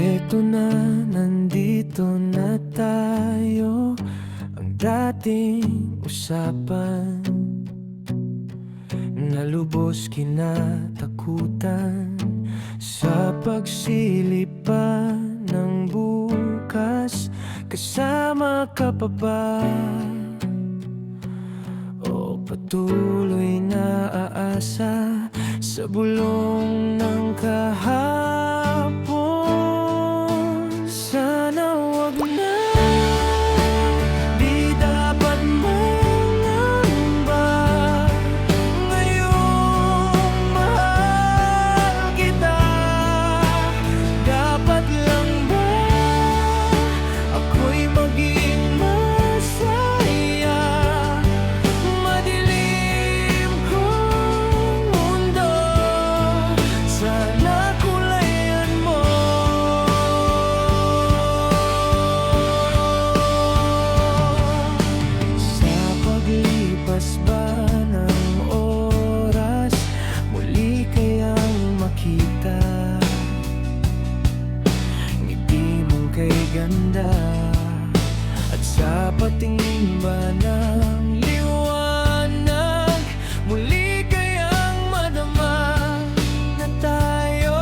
Eto na, nandito na tayo. Ang dating usapan, nalubos kinatakutan sa pagsilip pa ng bukas. Kasama ka pa ba? O patuloy na aasa sa bulong ng kahapon? Sana wag na, di dapat mangamba. Ngayong mahal kita, dapat lang ba ako'y maging masaya? Madilim kong mundo, sana kulayan mo. Sa paglipas ba ng oras, muli kayang makita ngiti mong kay ganda, at sa patingin ba ng liwanag, muli kayang madama na tayo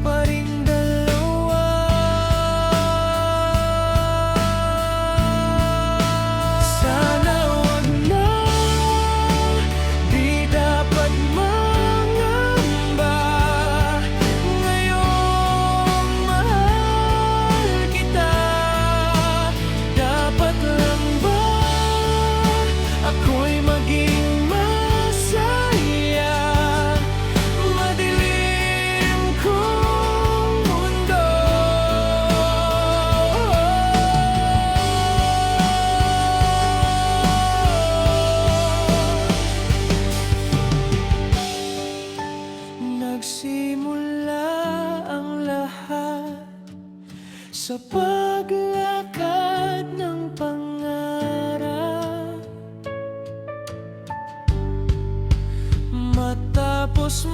pa ring dalawa. Sana wag na, di dapat mangamba. Ngayong mahal kita, dapat lang ba ako'y maging masaya? Madilim kong mundo, nagsimula ang lahat sa paglakad ng pangarap. Matapos